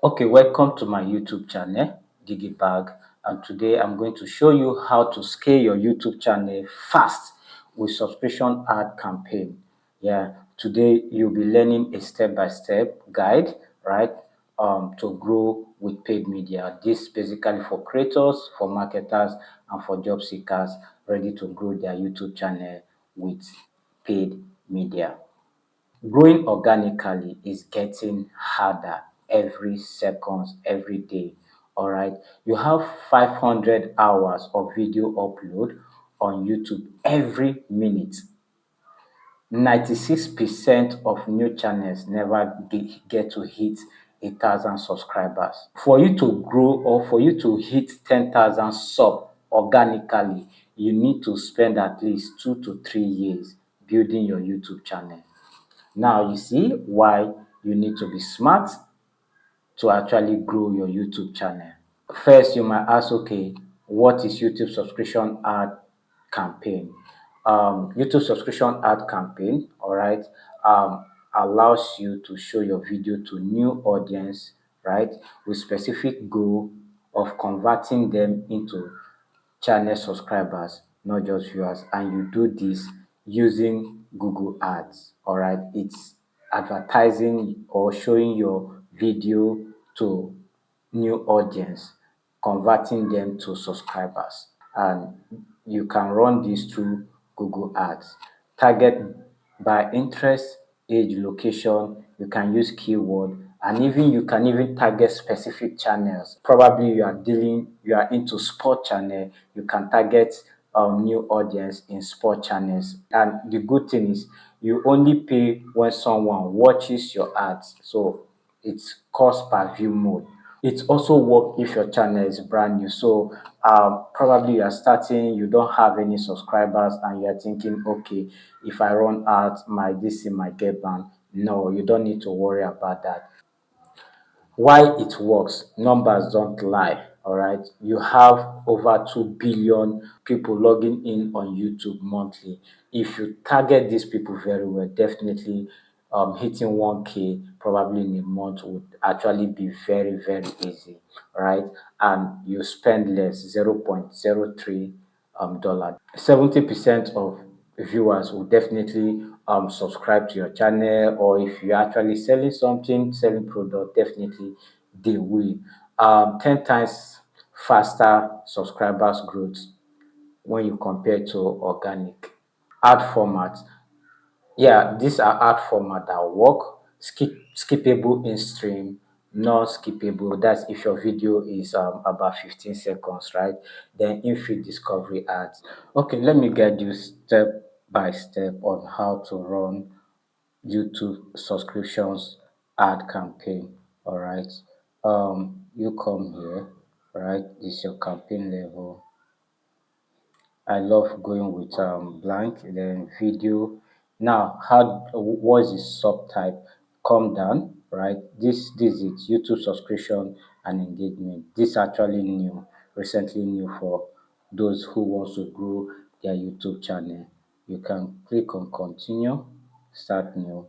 Okay, welcome to my YouTube channel, Digibag, and today I'm going to show you how to scale your YouTube channel fast with subscription ad campaign. Yeah, today you'll be learning a step-by-step guide, right, to grow with paid media. This basically for creators, for marketers, and for job seekers ready to grow their YouTube channel with paid media. Growing organically is getting harder every second, every day. All right. You have 500 hours of video upload on YouTube every minute. 96% of new channels never get to hit 1,000 subscribers. For you to grow or for you to hit 10,000 sub organically, you need to spend at least 2 to 3 years building your YouTube channel. Now you see why you need to be smart to actually grow your YouTube channel. First, you might ask, okay, what is YouTube subscription ad campaign? YouTube subscription ad campaign, all right, allows you to show your video to new audience, right, with specific goal of converting them into channel subscribers, not just viewers, and you do this using Google Ads. All right, it's advertising or showing your video to new audience, converting them to subscribers, and you can run this through Google Ads. Target by interest, age, location. You can use keyword, and even you can even target specific channels. Probably you are into sport channel, you can target new audience in sport channels. And the good thing is you only pay when someone watches your ads, so it's cost per view mode. It also work if your channel is brand new. So probably you are starting, you don't have any subscribers, and you are thinking, okay, if I run ads, my this thing might get banned. No, you don't need to worry about that. Why it works, numbers don't lie. All right, you have over 2 billion people logging in on YouTube monthly. If you target these people very well, definitely hitting 1K probably in a month would actually be very, very easy, right? And you spend less, 0.03 dollar. 70% of viewers will definitely subscribe to your channel, or if you're actually selling something, selling product, definitely they will. 10 times faster subscribers growth when you compare to organic. Ad format, yeah, these are ad format that work. Skippable in stream, non skippable. That's if your video is about 15 seconds, right? Then infill discovery ads. Okay, let me guide you step by step on how to run YouTube subscriptions ad campaign. All right. You come here, right? This is your campaign level. I love going with blank, then video. Now, how what is the subtype? Come down, right? This is YouTube subscription and engagement. This actually new, recently new for those who wants to grow their YouTube channel. You can click on continue, start new,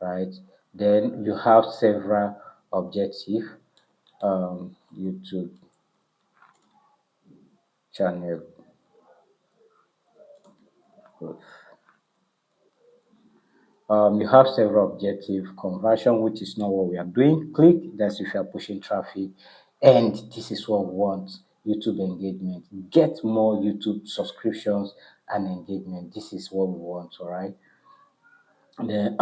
right? Then you have several objective YouTube channel growth. You have several objective conversion, which is not what we are doing. Click, that's if you are pushing traffic, and this is what we want. YouTube engagement, get more YouTube subscriptions and engagement. This is what we want. All right. Then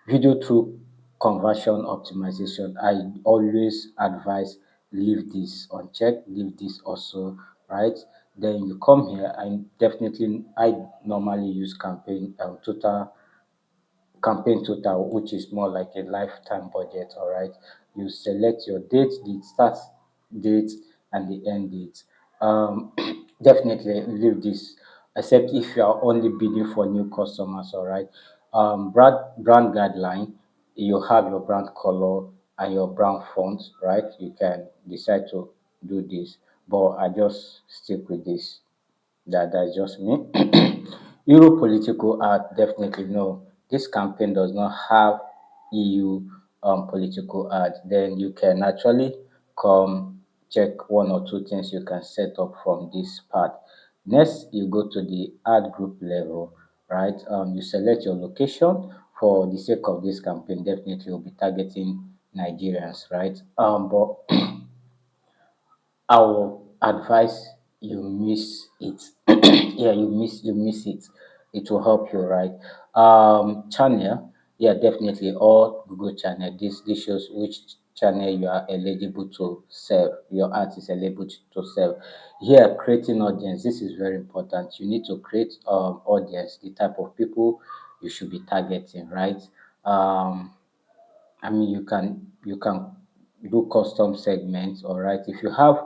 video through conversion optimization. I always advise leave this unchecked, leave this also, right? Then you come here and definitely I normally use campaign total, which is more like a lifetime budget. All right, you select your date, the start date and the end date. Definitely leave this, except if you are only bidding for new customers. All right. Brand guideline, you have your brand color and your brand font, right? You can decide to do this, but I just stick with this. That's just me. Euro political art, definitely no. This campaign does not have EU political ads. Then you can actually come check one or two things you can set up from this part. Next, you go to the ad group level, right? You select your location. For the sake of this campaign, definitely we'll be targeting Nigerians, right? But I will advise you miss it. Yeah, you miss it. It will help you, right? Channel, yeah, definitely all Google channel. This shows which channel you are eligible to serve. Your art is eligible to serve. Here, creating audience. This is very important. You need to create audience, the type of people you should be targeting, right? Um, I mean, you can do custom segments, all right. If you have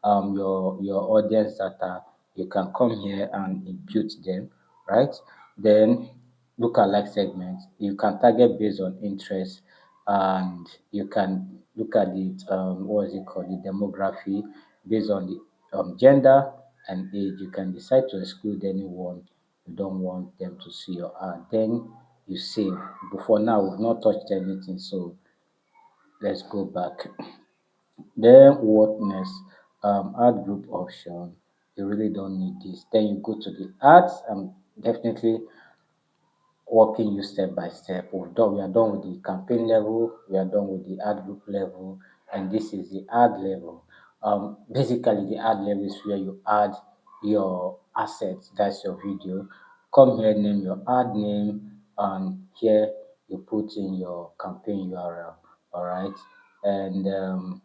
your audience data, you can come here and impute them, right? Then look at like segments. You can target based on interest, and you can look at the what is it called, the demography based on the gender and age. You can decide to exclude anyone you don't want them to see your ad. Then you save. But for now, we've not touched anything, so let's go back. Then what next? Add group option. You really don't need this. Then you go to the ads and definitely walking you step by step. We are done with the campaign level, we are done with the ad group level, and this is the ad level. Basically, the ad level is where you add your assets, that's your video. Come here, name your ad name, and here you put in your campaign URL. All right, and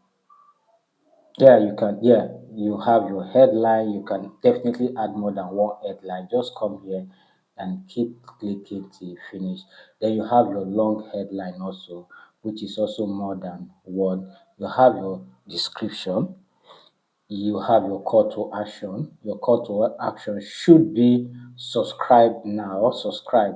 yeah, you can. Yeah, you have your headline. You can definitely add more than one headline. Just come here and keep clicking till you finish. Then you have your long headline also, which is also more than one. You have your description, you have your call to action. Your call to action should be subscribe now or subscribe.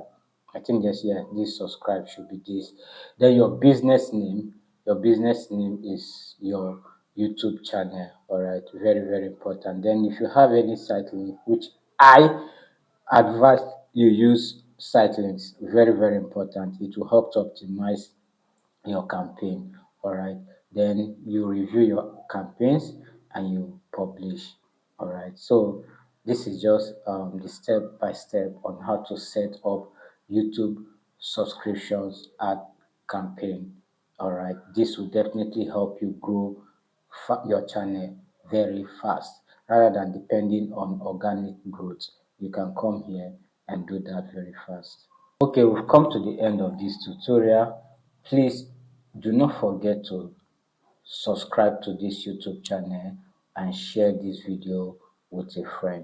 I think yes, yeah, this subscribe should be this. Then your business name. Your business name is your YouTube channel. All right, very, very important. Then if you have any site link, which I advise you use site links, very, very important. It will help to optimize your campaign. All right, then you review your campaigns and you publish. All right, so this is just the step by step on how to set up YouTube subscriptions ad campaign. All right, this will definitely help you grow your channel very fast rather than depending on organic growth. You can come here and do that very fast. Okay, we've come to the end of this tutorial. Please do not forget to subscribe to this YouTube channel and share this video with a friend.